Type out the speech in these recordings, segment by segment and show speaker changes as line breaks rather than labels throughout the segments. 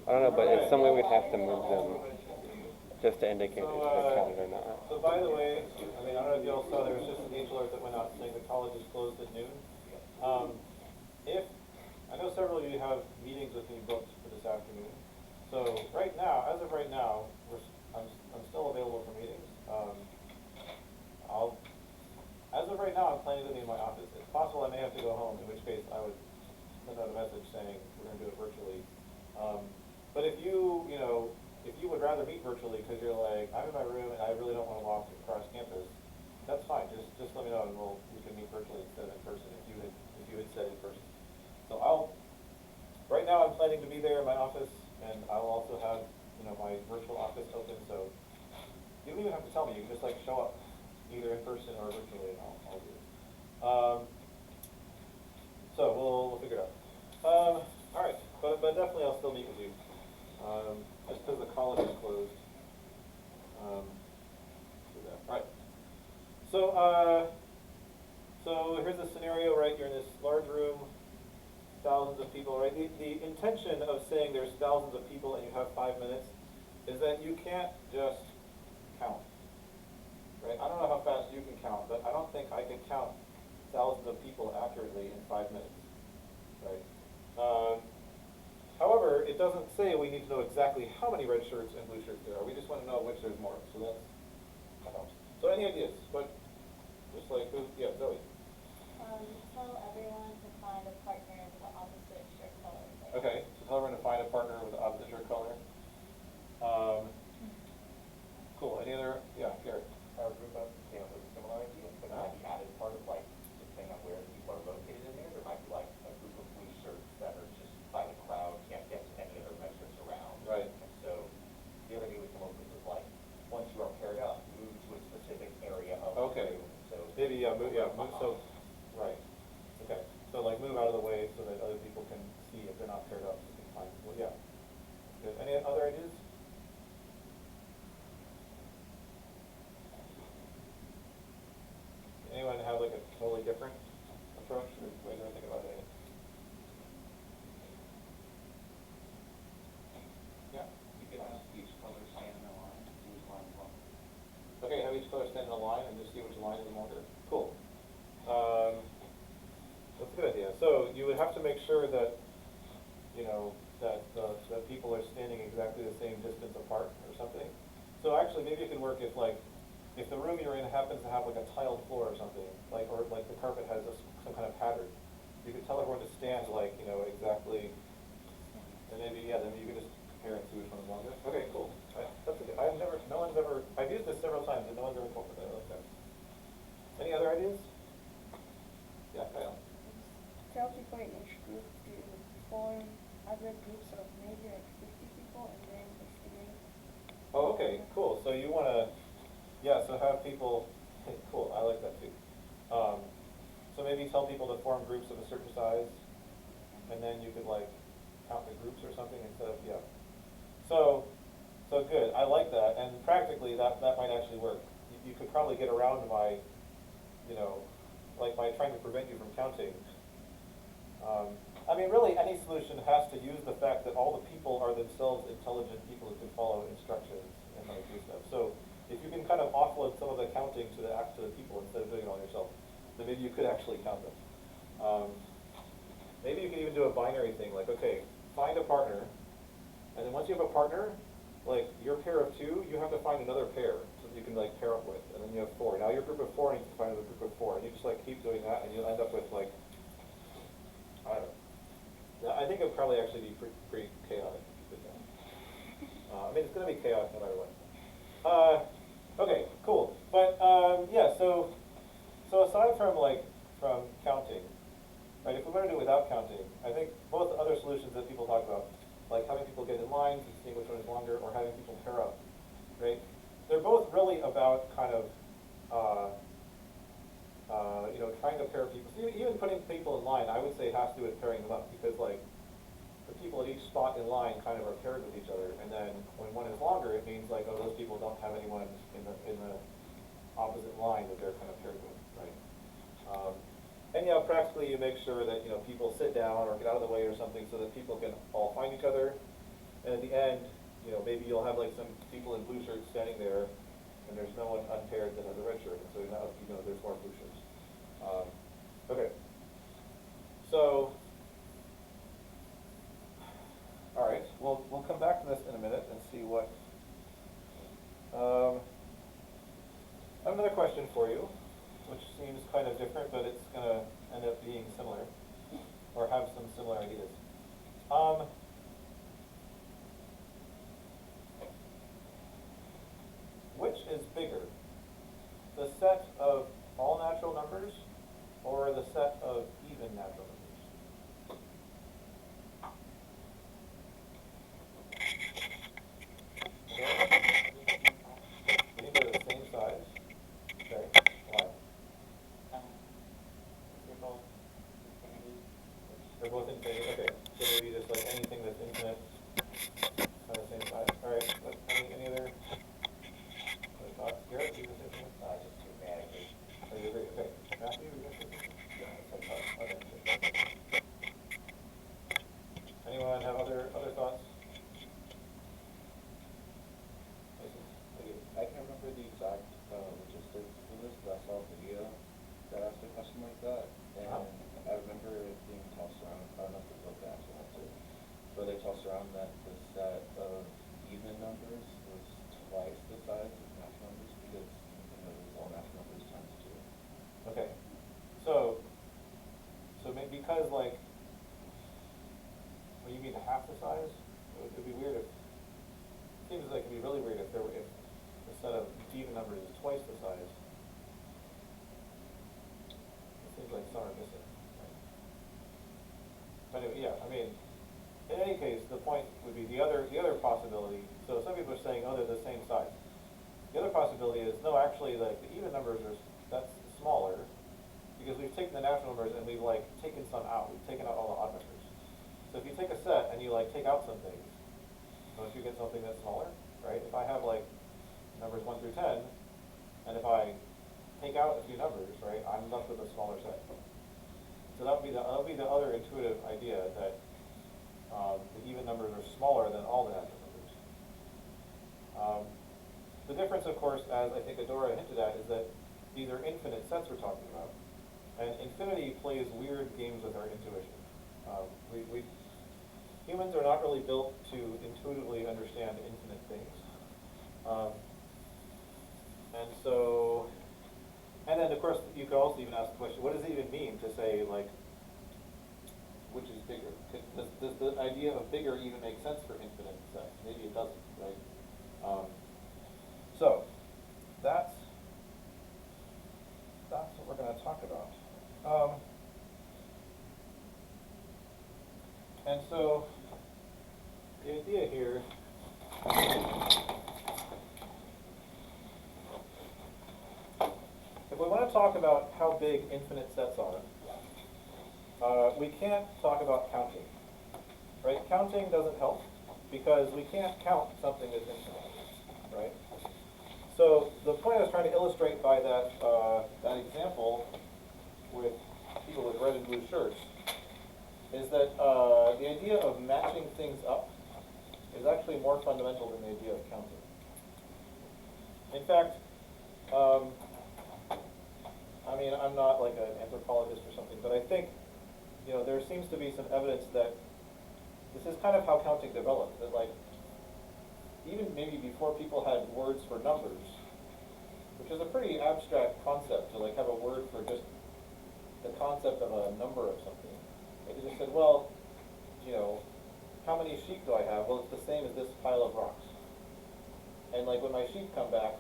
I don't know, but in some way we'd have to move them just to indicate if they're counted or not.
So by the way, I mean, I don't know if you all saw, there was just an H alert that went out saying the college is closed at noon. If, I know several of you have meetings with me booked for this afternoon. So right now, as of right now, I'm still available for meetings. As of right now, I'm planning to be in my office. It's possible I may have to go home, in which case I would send out a message saying we're going to do it virtually. But if if you would rather meet virtually because you're like, I'm in my room and I really don't want to walk across campus, that's fine. Just let me know and we can meet virtually instead of in person if you had said in person. So right now I'm planning to be there in my office, and I'll also have my virtual office open. So you don't even have to tell me. You can just like show up, either in person or virtually, and I'll do it. So we'll figure it out. All right, but definitely I'll still meet with you. Just because the college is closed. Do that. All right. So here's the scenario, right? You're in this large room, thousands of people, right? The intention of saying there's thousands of people and you have 5 minutes is that you can't just count, right? I don't know how fast you can count, but I don't think I can count thousands of people accurately in 5 minutes, right? However, it doesn't say we need to know exactly how many red shirts and blue shirts there are. We just want to know which there's more. So that helps. So any ideas? But just like yeah, Zoe.
Tell everyone to find a partner with the opposite shirt color.
Okay, so tell everyone to find a partner with the opposite shirt color. Cool. Any other? Yeah, Garrett.
Our group of with a similar idea, but might be added part of like depending on where the people are located in there. There might be like a group of blue shirts that are just by the crowd, can't get to any other red shirts around.
Right.
And so the other idea we come up with is like once you are paired up, move to a specific area of the room. So
maybe move. So right. Okay. So like move out of the way so that other people can see if they're not paired up. Fine. Well, yeah. Good. Any other ideas? Anyone have like a totally different approach, or way to think about it? Yeah.
You could have each color stand in a line, use line one.
Okay, have each color stand in a line and just see which line is longer. Cool. That's a good idea. So you would have to make sure that that people are standing exactly the same distance apart or something. So actually, maybe it can work if the room you're in happens to have like a tiled floor or something, or the carpet has some kind of pattern. You could tell everyone to stand exactly, and then you can just compare and see which one is longer. Okay, cool. That's good. I've used this several times and no one's ever told me that. I like that. Any other ideas? Yeah, Kyle.
Tell people in each group to form other groups of maybe like 50 people and then estimate.
Oh, okay, cool. So you want to, so have people, cool, I like that too. So maybe tell people to form groups of a certain size, and then you could like count the groups or something instead of, So good, I like that, and practically that might actually work. You could probably get around by, by trying to prevent you from counting. I mean, really, any solution has to use the fact that all the people are themselves intelligent people who can follow instructions and do stuff. So if you can kind of offload some of the counting to the people instead of doing it all yourself, then maybe you could actually count them. Maybe you can even do a binary thing, like, okay, find a partner, and then once you have a partner, like your pair of two, you have to find another pair so that you can like pair up with, and then you have four. Now your group of four needs to find another group of four, and you just like keep doing that, and you'll end up with like, I don't know. I think it would probably actually be pretty chaotic. I mean, it's going to be chaotic no matter what. Okay, cool. But so aside from counting, right? If we want to do it without counting, I think both other solutions that people talk about, like having people get in lines and seeing which one is longer, or having people pair up, right? They're both really about kind of trying to pair people. So even putting people in line, I would say has to do with pairing them up, because like the people at each spot in line kind of are paired with each other, and then when one is longer, it means like, oh, those people don't have anyone in the opposite line that they're kind of paired with, right? And practically you make sure that people sit down or get out of the way or something so that people can all find each other, And at the end, you know, maybe you'll have like some people in blue shirts standing there, and there's no one unpaired that has a red shirt, and so now you know there's more blue shirts. Okay. So, all right, we'll come back to this in a minute and see what. I have another question for you, which seems kind of different, but it's going to end up being similar, or have some similar ideas. Which is bigger, the set of all natural numbers or the set of even natural numbers? Okay. You think they're the same size? Okay. Why?
They're both infinity.
They're both infinity. Okay. So maybe just like anything that's infinite are the same size. All right. Any other thoughts? Garrett, do you have anything?
Just dramatically.
Oh, you agree? Okay. Matthew, you got something? Okay. Anyone have other thoughts?
I can't remember the exact logistics for this, but I saw a video that asked a question like that, and I remember it being tossed around. I don't know if it was the actual answer, but they tossed around that the set of even numbers was twice the size of natural numbers because it was all natural numbers times 2.
Okay. So maybe because like, well, you mean half the size? It'd be weird if. Seems like it'd be really weird if the set of even numbers is twice the size. It seems like some are missing. Right? But anyway, yeah, I mean, in any case, the point would be the other possibility. So some people are saying, oh, they're the same size. The other possibility is, no, actually, like the even numbers that's smaller because we've taken the natural numbers and we've like taken some out. We've taken out all the odd numbers. So if you take a set and you like take out some things, don't you get something that's smaller, right? If I have like numbers 1 through 10, and if I take out a few numbers, right, I'm left with a smaller set. So that'll be the other intuitive idea that the even numbers are smaller than all the natural numbers. The difference, of course, as I think Adora hinted at, is that these are infinite sets we're talking about, and infinity plays weird games with our intuition. Humans are not really built to intuitively understand infinite things. And then of course you could also even ask the question, what does it even mean to say like, which is bigger? Does the idea of bigger even make sense for infinite sets? Maybe it doesn't, right? So that's what we're going to talk about. And so the idea here if we want to talk about how big infinite sets are, we can't talk about counting, right? Counting doesn't help because we can't count something that's infinite, right? So the point I was trying to illustrate by that example with people with red and blue shirts is that the idea of matching things up is actually more fundamental than the idea of counting. In fact, I mean, I'm not like an anthropologist or something, but I think, you know, there seems to be some evidence that this is kind of how counting developed, that like, even maybe before people had words for numbers, which is a pretty abstract concept to like have a word for just the concept of a number of something. They just said, well, you know, how many sheep do I have? Well, it's the same as this pile of rocks. And like when my sheep come back,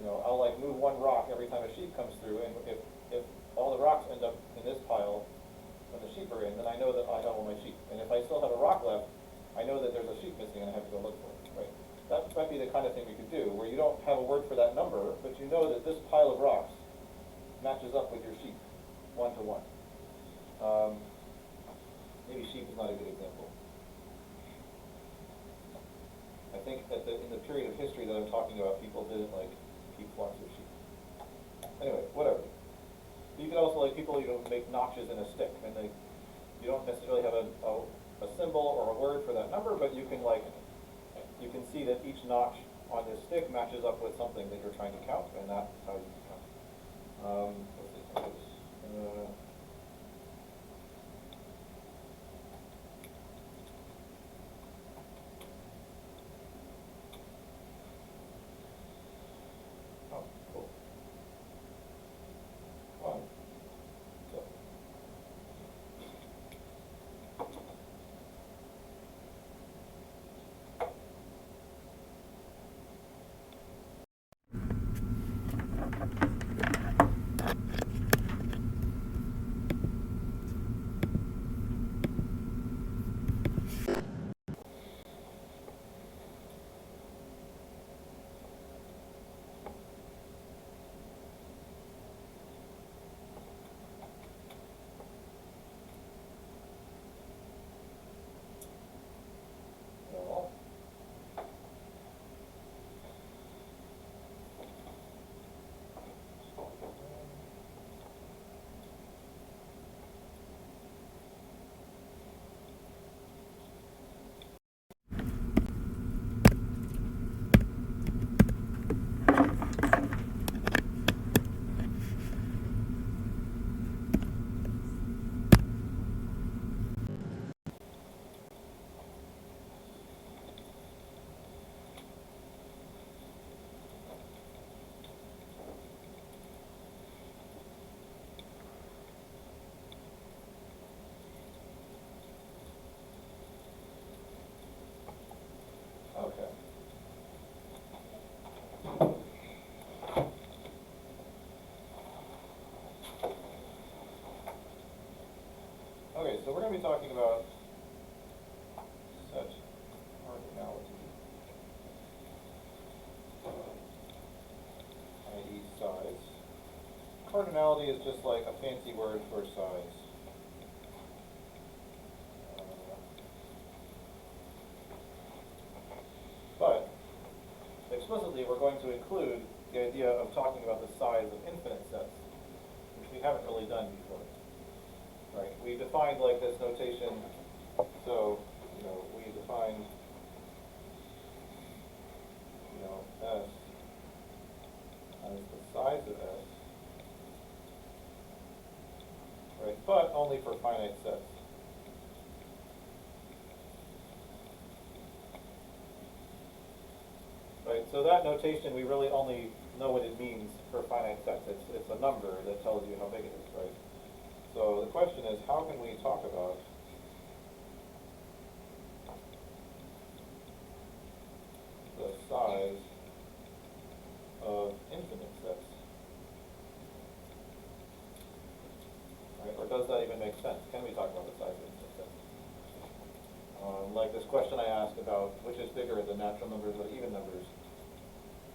you know, I'll like move one rock every time a sheep comes through, and if all the rocks end up in this pile when the sheep are in, then I know that I have all my sheep. And if I still have a rock left, I know that there's a sheep missing and I have to go look for it, right? That might be the kind of thing we could do, where you don't have a word for that number, but you know that this pile of rocks matches up with your sheep, 1 to 1. Maybe sheep is not a good example. I think that in the period of history that I'm talking about, people didn't like keep flocks of sheep. Anyway, whatever. You can also like people, you know, make notches in a stick, and you don't necessarily have a symbol or a word for that number, but you can like you can see that each notch on this stick matches up with something that you're trying to count, and that's how you count. Let's see, oh, cool. One. So. Well, okay. Okay, so we're going to be talking about set cardinality, i.e. size. Cardinality is just like a fancy word for size. But explicitly, we're going to include the idea of talking about the size of infinite sets, which we haven't really done before. Right? We defined like this notation, so we defined S as the size of S, right? But only for finite sets. Right, so that notation, we really only know what it means for finite sets. It's a number that tells you how big it is, right? So the question is, how can we talk about the size of infinite sets? Right, or does that even make sense? Can we talk about the size of infinite sets? Like this question I asked about which is bigger, the natural numbers or the even numbers.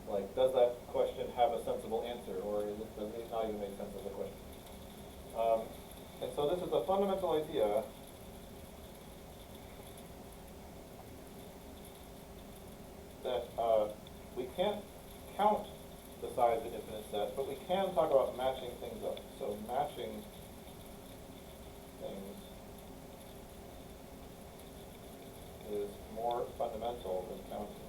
Like, does that question have a sensible answer, or does it not even make sense as a question? And so this is a fundamental idea that we can't count the size of infinite sets, but we can talk about matching things up. So matching things is more fundamental than counting.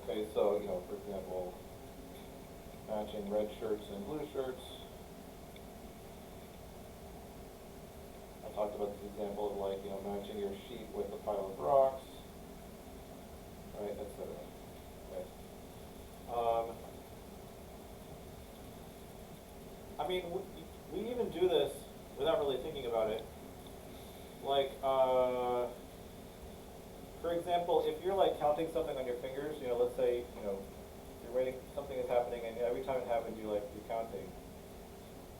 Okay, so, for example, matching red shirts and blue shirts. I talked about this example of like, matching your sheet with a pile of rocks, right, etc. Okay. I mean, we even do this without really thinking about it. Like, for example, if you're like counting something on your fingers, let's say, you're waiting, something is happening, and every time it happens, you're counting.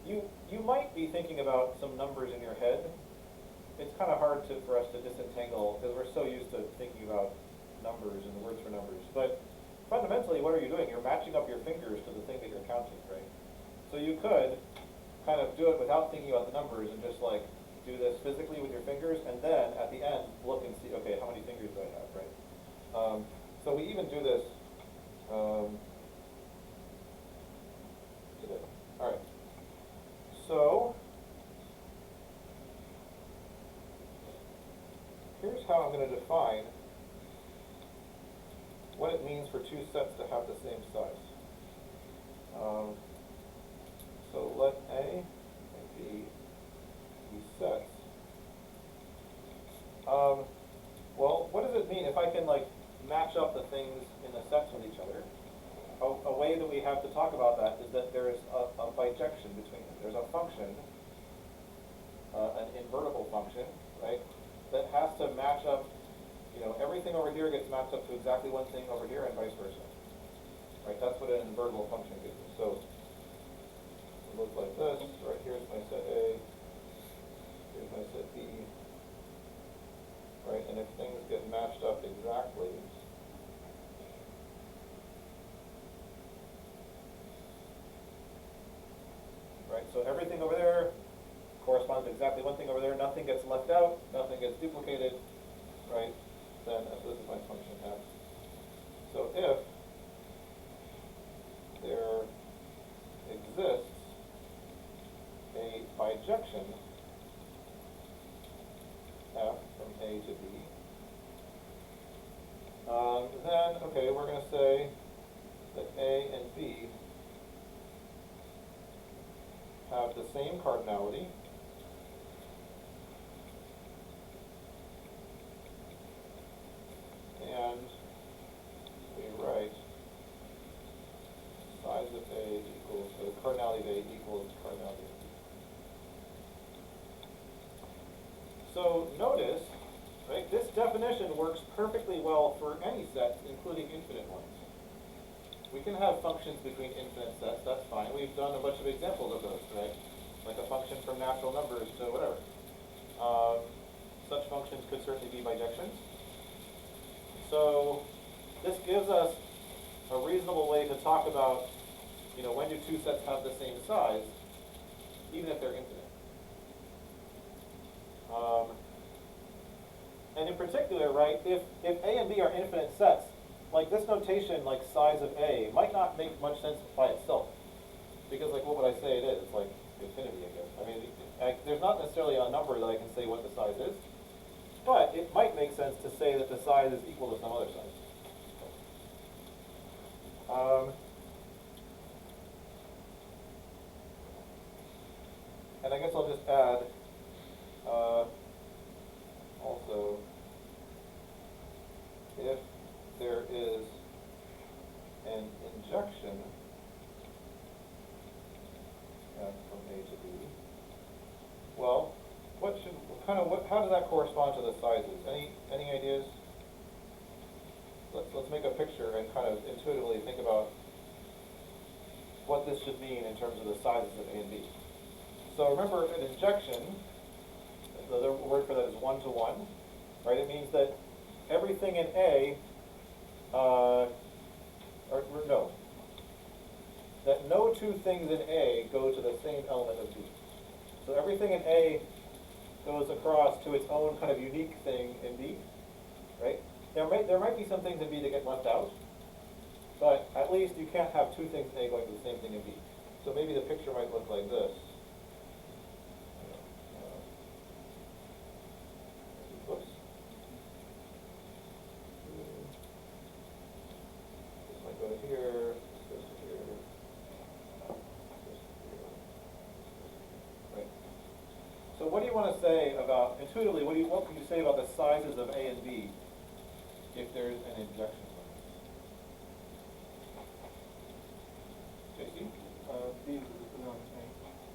You might be thinking about some numbers in your head. It's kind of hard for us to disentangle, because we're so used to thinking about numbers and the words for numbers. But fundamentally, what are you doing? You're matching up your fingers to the thing that you're counting, right? So you could kind of do it without thinking about the numbers and just like do this physically with your fingers, and then at the end look and see, okay, how many fingers do I have, right? So we even do this. here's how I'm going to define what it means for two sets to have the same size. So let A and B be sets. Well, what does it mean if I can like match up the things in the sets with each other? A way that we have to talk about that is that there is a bijection between them. There's a function, an invertible function, right, that has to match up, you know, everything over here gets matched up to exactly one thing over here and vice versa. Right, that's what an invertible function gives us. So it looks like this, right, here's my set A, here's my set B, right, and if things get matched up exactly, right, so everything over there corresponds to exactly one thing over there, nothing gets left out, nothing gets duplicated, right, then this is my function f. So if there exists a bijection f from A to B, then, okay, we're going to say that A and B have the same cardinality, and we write size of A equals, so cardinality of A equals cardinality of B. So notice, right, this definition works perfectly well for any sets, including infinite ones. We can have functions between infinite sets, that's fine. We've done a bunch of examples of those, right? Like a function from natural numbers to whatever. Such functions could certainly be bijections. So this gives us a reasonable way to talk about, you know, when do two sets have the same size, even if they're infinite. And in particular, right, if A and B are infinite sets, like this notation, like size of A, might not make much sense by itself. Because like, what would I say it is? It's like infinity, I guess. I mean, there's not necessarily a number that I can say what the size is. But it might make sense to say that the size is equal to some other size. And I guess I'll just add also, if there is an injection from A to B, well, how does that correspond to the sizes? Any ideas? Let's make a picture and kind of intuitively think about what this should mean in terms of the sizes of A and B. So remember, an injection, the other word for that is one-to-one, right? It means that everything in A, that no two things in A go to the same element of B. So everything in A goes across to its own kind of unique thing in B, right? There might be some things in B that get left out, but at least you can't have two things in A going to the same thing in B. So maybe the picture might look like this. Whoops. This might go to here, this goes to here, this to here. Right. So what do you want to say about, intuitively, what can you say about the sizes of A and B if there's an injection from this? JC?
B is bigger than A.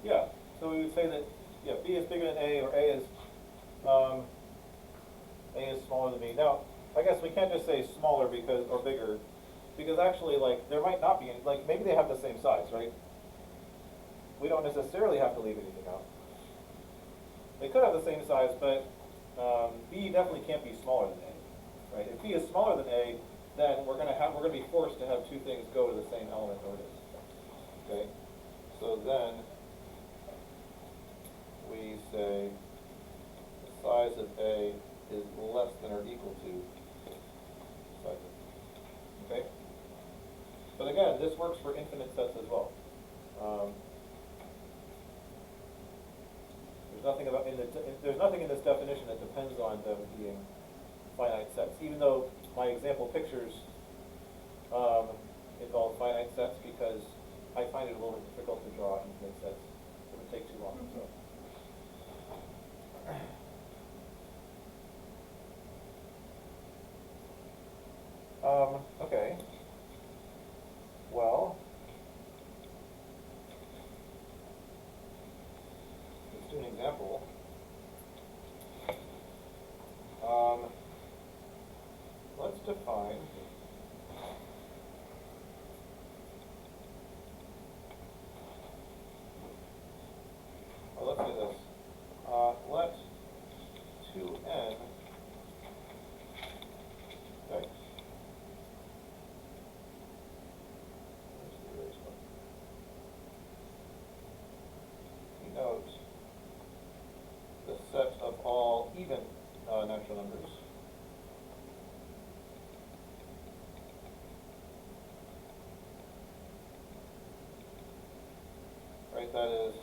Yeah, so we would say that, yeah, B is bigger than A, or A is smaller than B. Now, I guess we can't just say smaller because, or bigger, because actually, like, there might not be, like, maybe they have the same size, right? We don't necessarily have to leave anything out. They could have the same size, but B definitely can't be smaller than A, right? If B is smaller than A, then we're gonna be forced to have two things go to the same element orders. Okay, so then we say the size of A is less than or equal to size of B. Okay, but again, this works for infinite sets as well. There's nothing in this definition that depends on them being finite sets, even though my example pictures involve finite sets because I find it a little bit difficult to draw infinite sets. It would take too long. So. Okay. Well, let's do an example. Let's define let's do this. Let 2n okay. Denote the set of all even natural numbers. Right, that is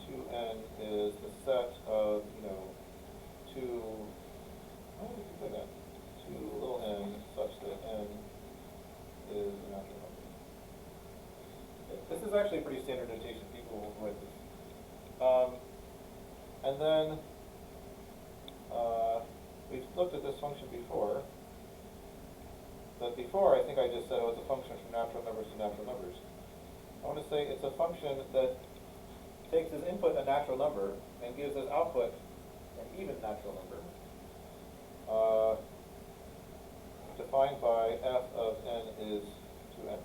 2n is the set of, 2, how do we say that? 2 little n such that n is a natural number. This is actually a pretty standard notation. People will write this. And then we've looked at this function before. But before, I think I just said, oh, it's a function from natural numbers to natural numbers. I want to say it's a function that takes as input a natural number and gives as output an even natural number, defined by f of n is 2n.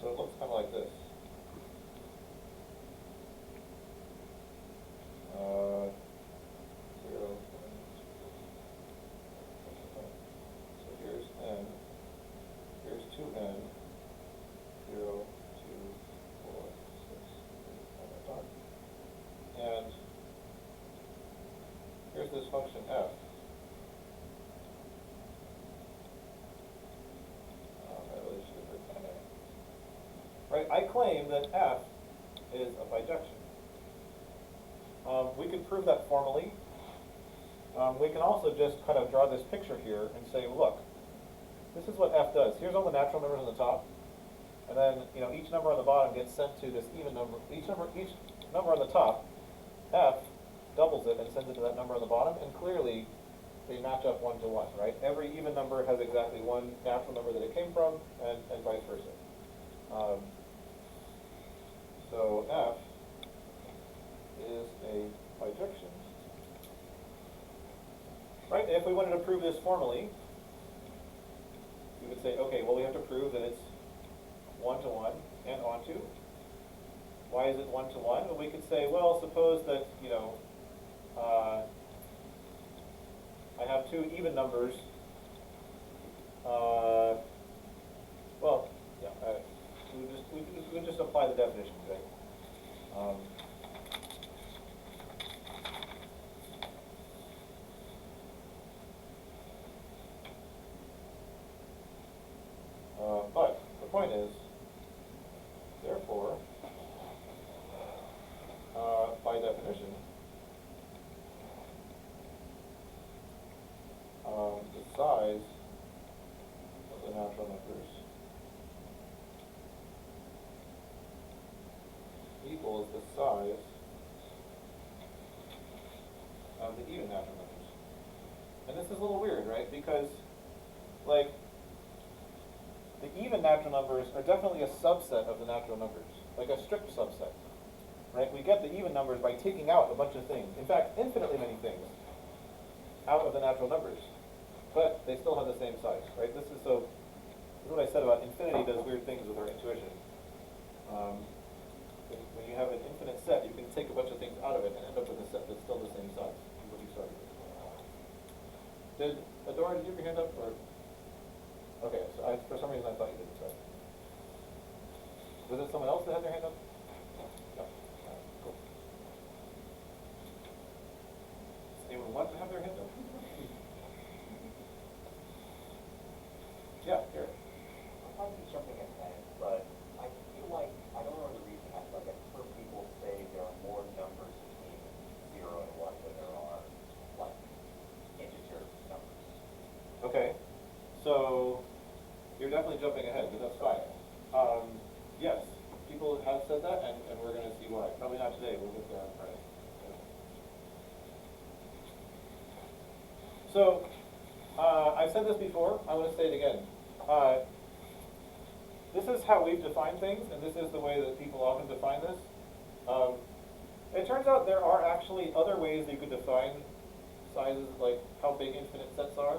So it looks kind of like this. So here's n. Here's 2n. 0, 2, 4, 6, 8, and here's this function f. I really should have written that. Right, I claim that f is a bijection. We could prove that formally. We can also just kind of draw this picture here and say, look, this is what f does. Here's all the natural numbers on the top, and then each number on the bottom gets sent to this even number. Each number on the top, f doubles it and sends it to that number on the bottom, and clearly they match up 1 to 1, right? Every even number has exactly one natural number that it came from, and vice versa. So f is a bijection. Right? If we wanted to prove this formally, we would say, okay, well, we have to prove that it's 1 to 1 and onto. Why is it 1 to 1? Well, we could say, well, suppose that, I have two even numbers. Well, yeah, we would just apply the definitions, right? But the point is, therefore, by definition, the size of the natural numbers equals the size of the even natural numbers. And this is a little weird, right? Because, like, the even natural numbers are definitely a subset of the natural numbers, like a strict subset, right? We get the even numbers by taking out a bunch of things. In fact, infinitely many things out of the natural numbers, but they still have the same size, right? This is what I said about infinity does weird things with our intuition. When you have an infinite set, you can take a bunch of things out of it and end up with a set that's still the same size as what you started with. Adora, did you have your hand up, or? Okay, so for some reason I thought you didn't, sorry. Was it someone else that had their hand up? No. Cool. Does anyone want to have their hand up? Yeah, here.
I'm probably jumping ahead, but I feel like I don't know the reason I
definitely jumping ahead, but that's fine. Yes, people have said that, and we're going to see why. Probably not today. We'll get there on Friday. So, I've said this before. I'm going to say it again. This is how we've defined things, and this is the way that people often define this. It turns out there are actually other ways you could define sizes, like how big infinite sets are,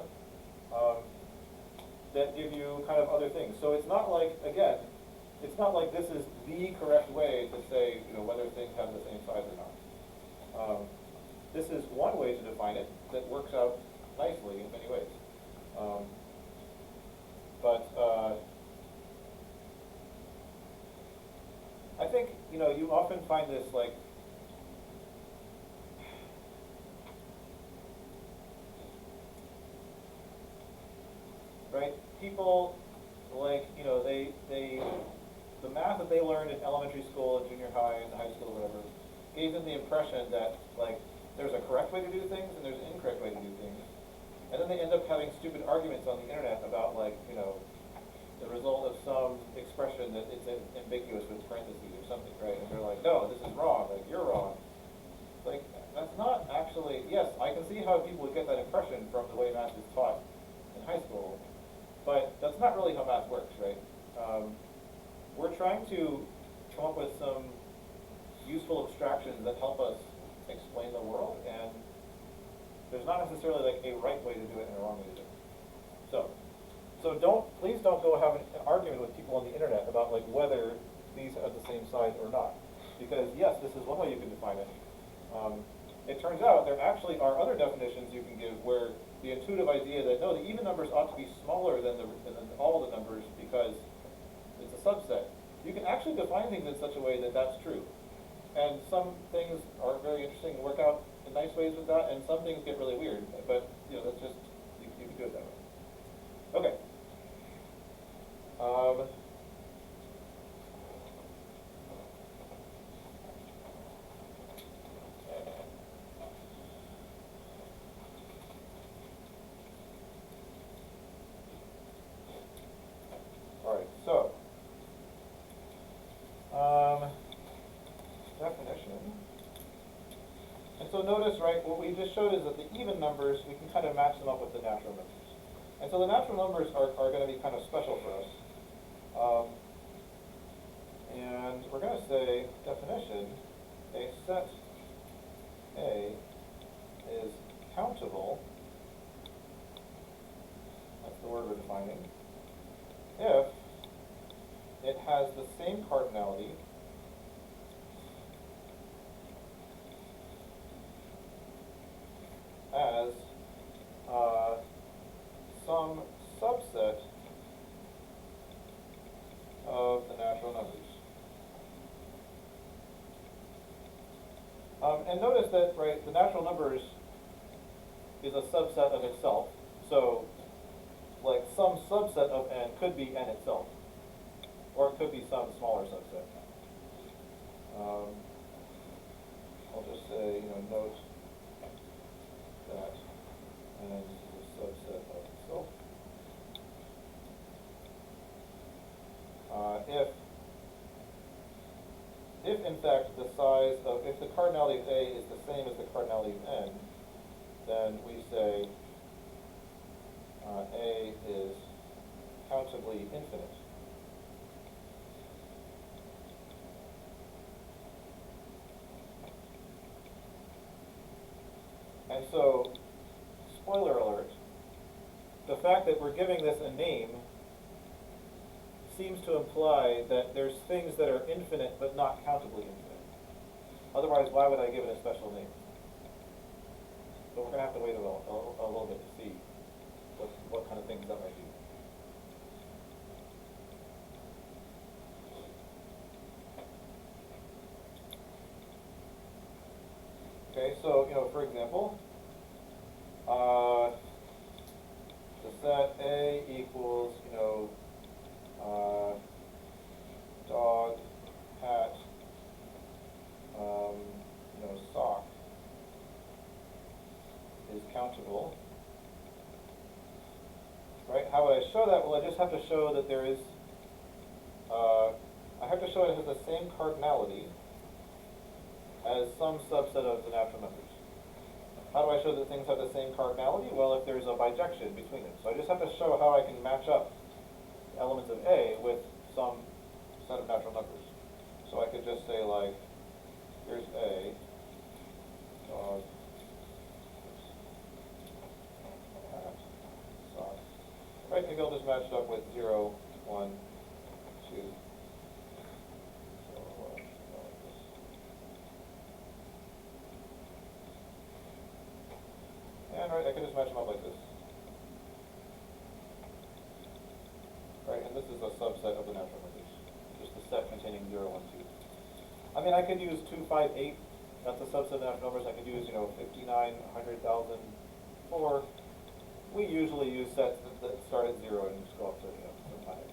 that give you kind of other things. So it's not like, again, it's not like this is the correct way to say, whether things have the same size or not. This is one way to define it that works out nicely in many ways. I think, you often find this like, right? People, like, the math that they learned in elementary school and junior high and high school or whatever, gave them the impression that, like, there's a correct way to do things and there's an incorrect way to do things. And then they end up having stupid arguments on the internet about, like, the result of some expression that it's ambiguous with parentheses or something, right? And they're like, no, this is wrong, like, you're wrong. Like, that's not actually, yes, I can see how people would get that impression from the way math is taught in high school, but that's not really how math works, right? We're trying to come up with some useful abstractions that help us explain the world, and there's not necessarily like a right way to do it and a wrong way to do it. So please don't go have an argument with people on the internet about like whether these are the same size or not, because yes, this is one way you can define it. It turns out there actually are other definitions you can give where the intuitive idea that no, the even numbers ought to be smaller than all the numbers because it's a subset. You can actually define things in such a way that that's true. And some things are very interesting and work out in nice ways with that, and some things get really weird. But that's just, you can do it that way. Okay. All right, so definition. And so notice, right, what we just showed is that the even numbers, we can kind of match them up with the natural numbers. And so the natural numbers are going to be kind of special for us. And we're going to say, definition, a set A is countable, that's the word we're defining, if it has the same cardinality as some subset of the natural numbers. And notice that, right, the natural numbers is a subset of itself. So, like, some subset of n could be n itself, or it could be some smaller subset. I'll just say, note that n is a subset of itself. If in fact the size of, if the cardinality of A is the same as the cardinality of n, then we say A is countably infinite. And so, spoiler alert, the fact that we're giving this a name seems to imply that there's things that are infinite but not countably infinite. Otherwise, why would I give it a special name? So we're going to have to wait a little bit to see what kind of things that might be. Okay, so, for example, the set A equals, dog, hat, sock is countable, right? how would I show that? Well, I just have to show that there is, I have to show it has the same cardinality as some subset of the natural numbers. How do I show that things have the same cardinality? Well, if there's a bijection between them. So I just have to show how I can match up elements of A with some set of natural numbers. So I could just say, like, here's A, dog, cat, sock. Right, maybe I'll just match it up with 0, 1, 2. So, like this. And right, I can just match them up like this. Right, and this is a subset of the natural numbers. Just a set containing 0, 1, 2. I mean, I could use 2, 5, 8. That's a subset of natural numbers. I could use, 59, 100,000, 4. We usually use sets that start at 0 and just go up to, some kind.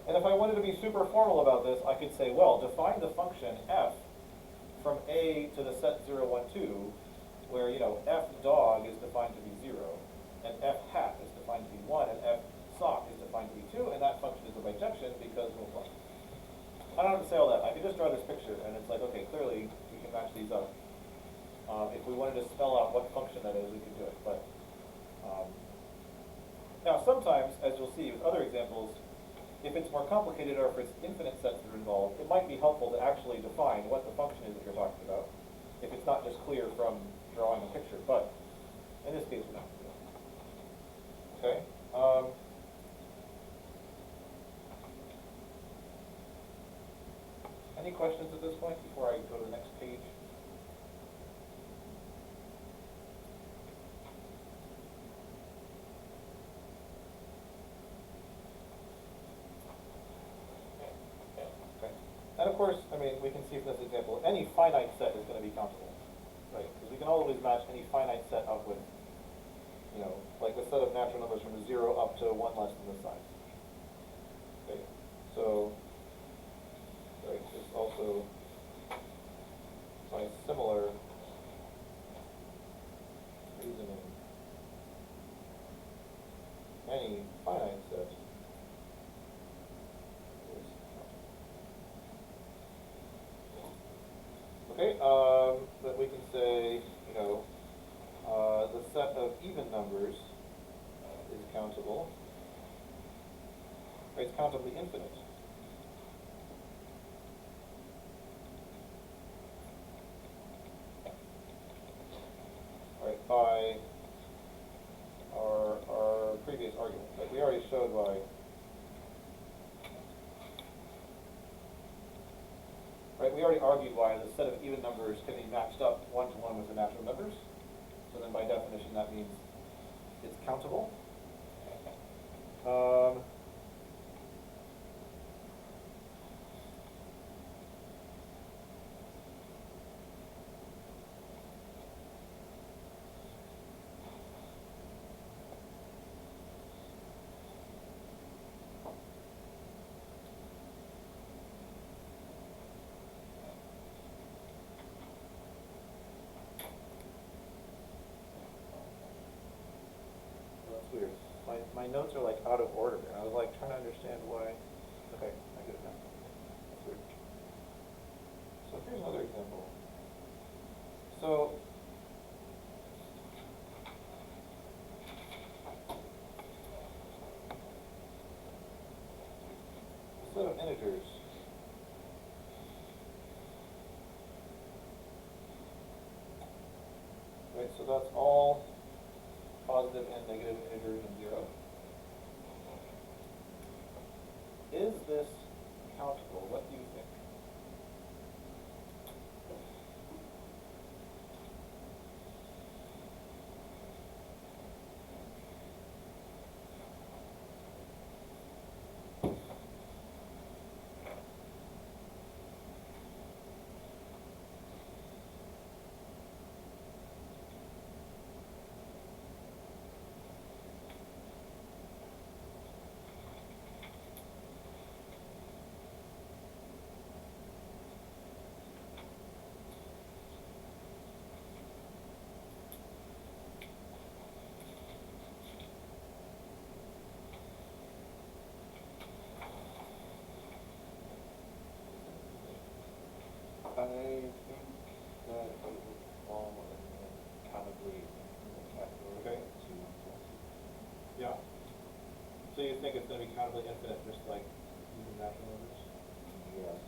And if I wanted to be super formal about this, I could say, well, define the function f from A to the set 0, 1, 2, where, f dog is defined to be 0, and f hat is defined to be 1, and f sock is defined to be 2, and that function is a bijection because of 1. I don't have to say all that. I can just draw this picture, and it's like, okay, clearly we can match these up. If we wanted to spell out what function that is, we could do it. But now sometimes, as you'll see with other examples, if it's more complicated or if it's infinite sets that are involved, it might be helpful to actually define what the function is that you're talking about, if it's not just clear from drawing a picture. But in this case, we don't have to do it. Okay. Any questions at this point before I go to the next page? Okay. And of course, we can see from this example, any finite set is going to be countable, right? Because we can always match any finite set up with, like the set of natural numbers from 0 up to 1 less than the size. Okay. So, right, it's also by similar reasoning, any finite set is countable. Okay, that we can say, the set of even numbers is countable. Right, it's countably infinite. Right, by our previous argument. Like we already showed why. Right, we already argued why the set of even numbers can be matched up 1 to 1 with the natural numbers. So then by definition that means it's countable. Weird. My notes are like out of order. I was like trying to understand why. Okay, I get it now. That's weird. So here's another example. So a set of integers. Right, so that's all positive and negative integers and 0. Is this countable? What do you think? think it's gonna be countably infinite, just like using natural numbers?
Yes.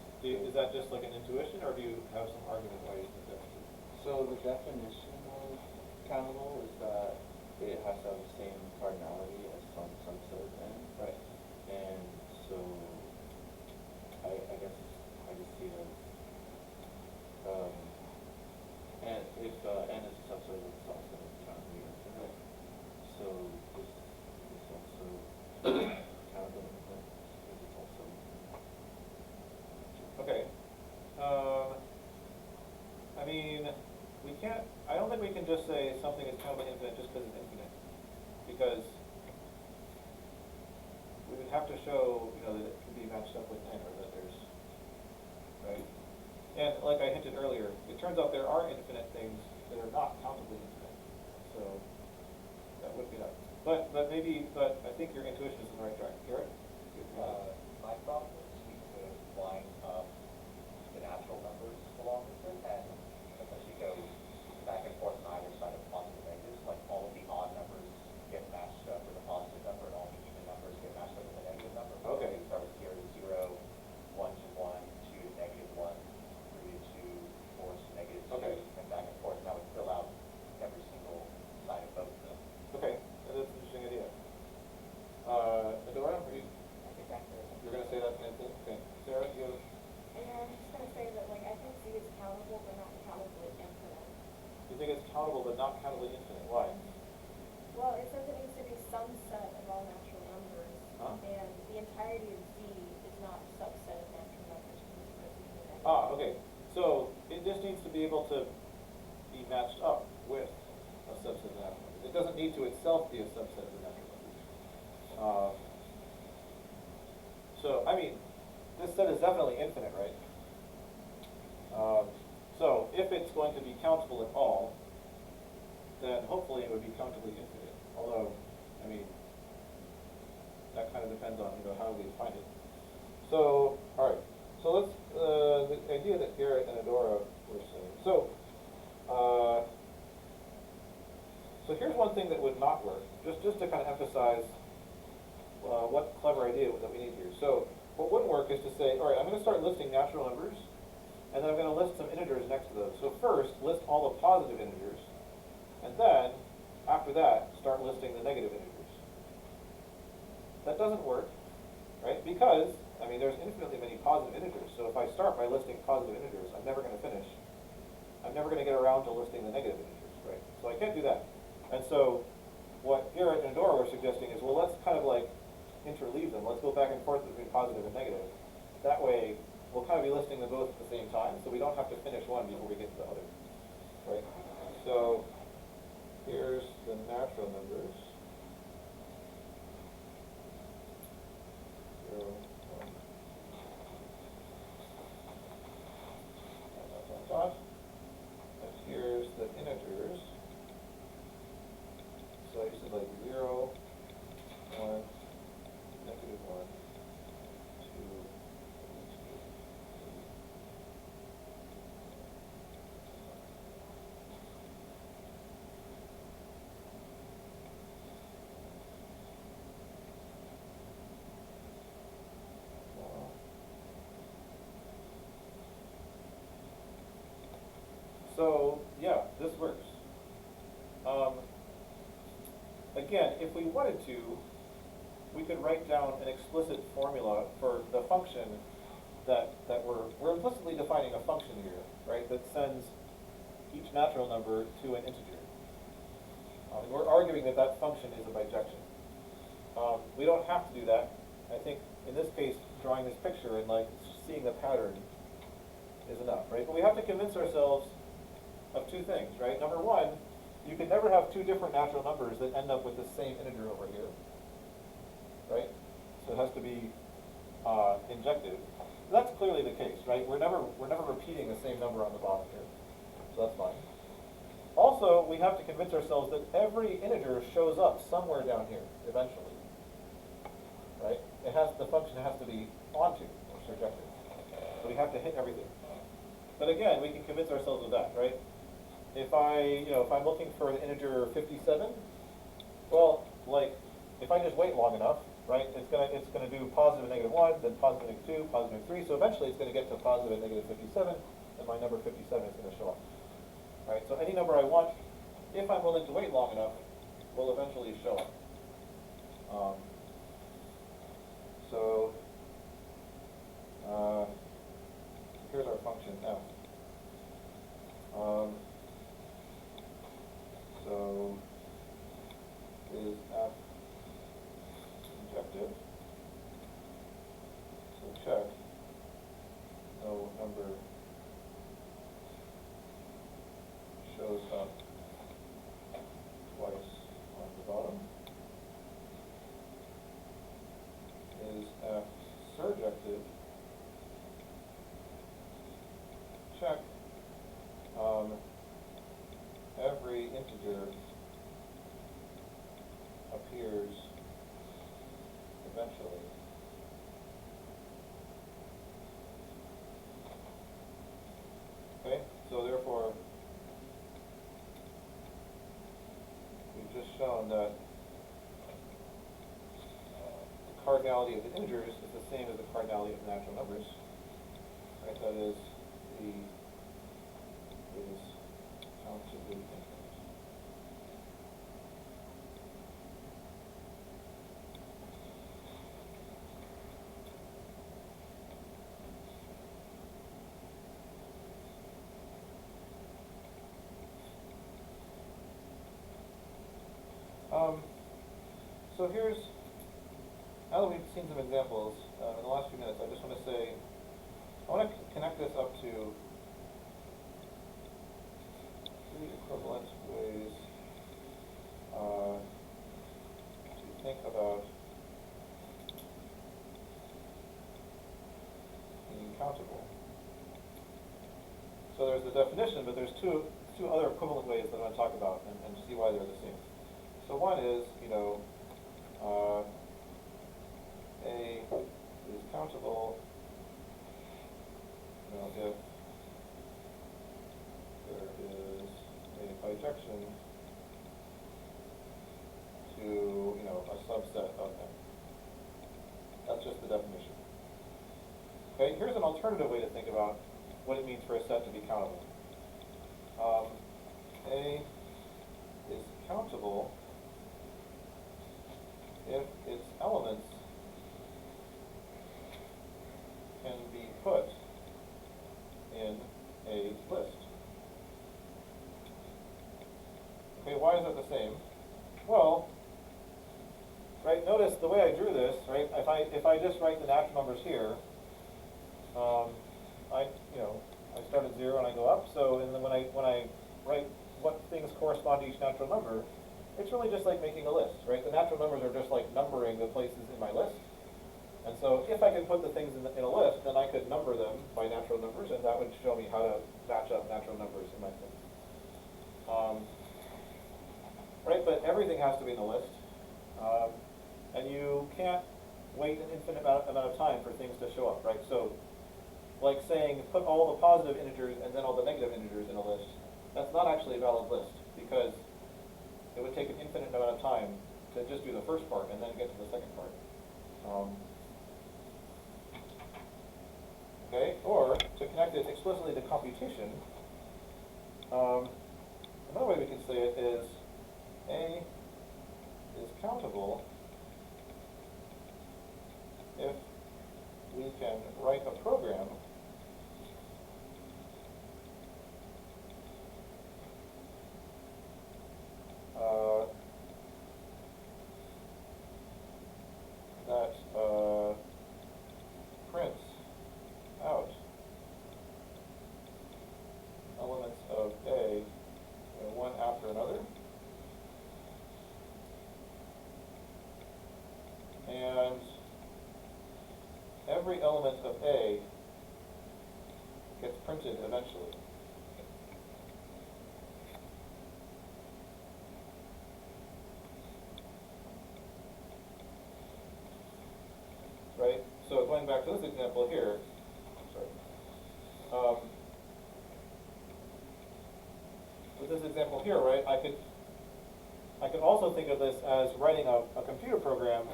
Is that just like an intuition, or do you have some argument why you think that's true?
So the definition of countable is that it has to have the same cardinality as some subset of n.
Right.
And so I guess I just see it as and if n is a subset, it's also countably infinite. So this also countably infinite because it's also
Okay. I mean, I don't think we can just say something is countably infinite just because it's infinite. Because we would have to show, that it can be matched up with n, or that there's, right? And like I hinted earlier, it turns out there are infinite things that are not countably infinite. So that would be that. But I think your intuition is in the right track. Garrett?
My thought was we could line up the natural numbers along with it and essentially go back and forth on either side of positive and negatives, like all of the odd numbers get matched up with a positive number and all the even numbers get matched up with a negative number.
Okay.
We start with 0 to 0, 1 to 1, 2 to negative 1, 3 to 2, 4 to negative 2,
Okay.
and back and forth, and that would fill out every single side of both of them.
Okay, that's an interesting idea. Adora,
That's exactly what
you're gonna say that same thing? Okay. Sarah, you have?
And I'm just gonna say that, I think C is countable, but not countably infinite.
You think it's countable but not countably infinite? Why?
Well, it says it needs to be some set of all natural numbers,
Huh?
and the entirety of Z is not a subset of natural numbers, because it's negative.
Okay. So it just needs to be able to be matched up with a subset of the natural numbers. It doesn't need to itself be a subset of the natural numbers. So, I mean, this set is definitely infinite, right? So if it's going to be countable at all, then hopefully it would be countably infinite. Although, I mean, that kind of depends on, how we define it. So, all right. So let's, the idea that Garrett and Adora were saying. So here's one thing that would not work, just to kind of emphasize what clever idea that we need here. So what wouldn't work is to say, all right, I'm going to start listing natural numbers, and then I'm going to list some integers next to those. So first, list all the positive integers, and then, after that, start listing the negative integers. That doesn't work, right? Because, I mean, there's infinitely many positive integers. So if I start by listing positive integers, I'm never going to finish. I'm never going to get around to listing the negative integers, right? So I can't do that. And so what Garrett and Dora were suggesting is, well, let's kind of interleave them. Let's go back and forth between positive and negative. That way, we'll kind of be listing them both at the same time, so we don't have to finish one before we get to the other, right? So here's the natural numbers. 0, 1. Dot. And here's the integers. So I said 0, 1, negative 1, 2, 3. So yeah, this works. Again, if we wanted to, we could write down an explicit formula for the function that we're implicitly defining a function here, right? That sends each natural number to an integer. We're arguing that that function is a bijection. We don't have to do that. I think in this case, drawing this picture and seeing the pattern is enough, right? But we have to convince ourselves of two things, right? Number one, you can never have two different natural numbers that end up with the same integer over here, right? So it has to be injective. That's clearly the case, right? We're never repeating the same number on the bottom here, so that's fine. Also, we have to convince ourselves that every integer shows up somewhere down here eventually, right? The function has to be onto or surjective, so we have to hit everything. But again, we can convince ourselves of that, right? If I'm looking for the integer 57, well, if I just wait long enough, right? It's gonna do positive and negative 1, then positive and negative 2, positive and negative 3, so eventually it's gonna get to positive and negative 57, and my number 57 is gonna show up. Right, so any number I want, if I'm willing to wait long enough, will eventually show up. So here's our function f. So is f injective? So check no number shows up twice on the bottom. Is f surjective? Check every integer appears eventually. Okay, so therefore we've just shown that the cardinality of the integers is the same as the cardinality of the natural numbers. Right, that is countably infinite. So here's, now that we've seen some examples in the last few minutes, I just want to say, I want to connect this up to three equivalent ways to think about being countable. So there's the definition, but there's two other equivalent ways that I want to talk about and see why they're the same. So one is, A is countable, if there is a bijection to, a subset of M. That's just the definition. Okay, here's an alternative way to think about what it means for a set to be countable. A is countable if its elements can be put in a list. Okay, why is that the same? Well, right, notice the way I drew this, right, if I just write the natural numbers here, I start at 0 and I go up, so and then when I write what things correspond to each natural number, it's really just like making a list, right? The natural numbers are just like numbering the places in my list. And so if I could put the things in a list, then I could number them by natural numbers, and that would show me how to match up natural numbers in my thing. Right, but everything has to be in the list. And you can't wait an infinite amount of time for things to show up, right? So, like saying, put all the positive integers and then all the negative integers in a list, that's not actually a valid list, because it would take an infinite amount of time to just do the first part and then get to the second part. Okay, or to connect it explicitly to computation, another way we can say it is A is countable if we can write a program that prints out elements of A one after another, and every element of A gets printed eventually. Right? So going back to this example here, with this example here, right, I could also think of this as writing a computer program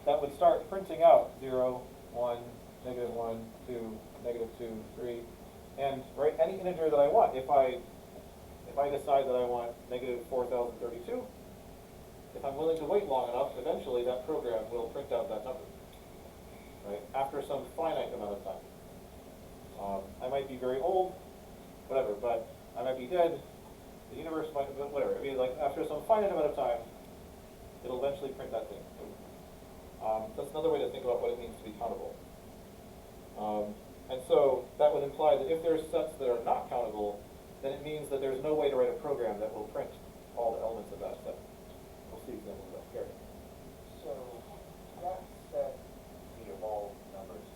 that would start printing out 0, 1, -1, 2, -2, 3, and right, any integer that I want. If I decide that I want -4032, if I'm willing to wait long enough, eventually that program will print out that number, right? After some finite amount of time. I might be very old, whatever, but I might be dead. The universe might, whatever. I mean, like after some finite amount of time, it'll eventually print that thing. That's another way to think about what it means to be countable. And so that would imply that if there's sets that are not countable, then it means that there's no way to write a program that will print all the elements of that set. We'll see examples of that here.
So that set, the evolved numbers,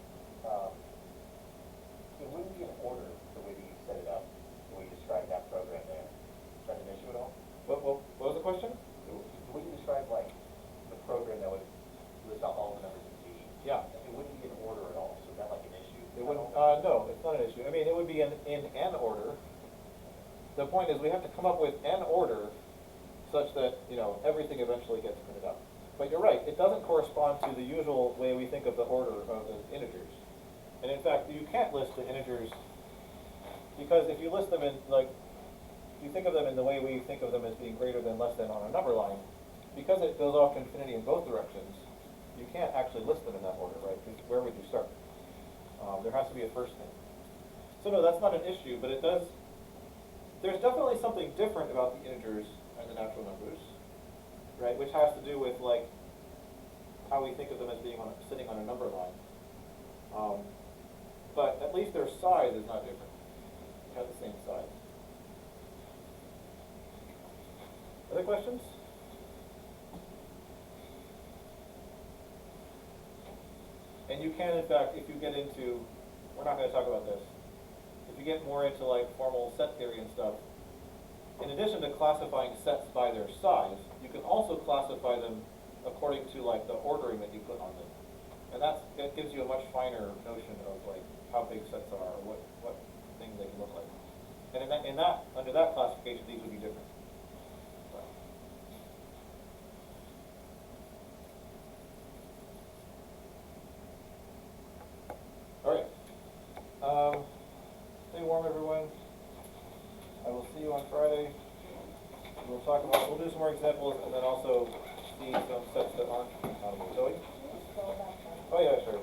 it wouldn't be in order the way that you set it up, the way you described that program there. Is that an issue at all?
What was the question?
The way you described like the program that would list off all the numbers in C.
Yeah.
It wouldn't be in order at all. So is that like an issue?
It wouldn't, no, it's not an issue. I mean, it would be in an order. The point is we have to come up with an order such that, you know, everything eventually gets printed out. But you're right, it doesn't correspond to the usual way we think of the order of the integers. And in fact, you can't list the integers, because if you list them in, like, you think of them in the way we think of them as being greater than, less than on a number line, because it goes off to infinity in both directions, you can't actually list them in that order, right? Because where would you start? There has to be a first name. So no, that's not an issue, but it does, there's definitely something different about the integers and the natural numbers, right? Which has to do with like how we think of them as being sitting on a number line. But at least their size is not different. They have the same size. Other questions? And you can, in fact, if you get into, we're not going to talk about this, if you get more into like formal set theory and stuff, in addition to classifying sets by their size, you can also classify them according to like the ordering that you put on them. And that gives you a much finer notion of like how big sets are, or what things they can look like. And in that under that classification, these would be different. All right. Stay warm, everyone. I will see you on Friday. We'll do some more examples and then also see some sets that aren't. Zoe? Oh yeah, sure.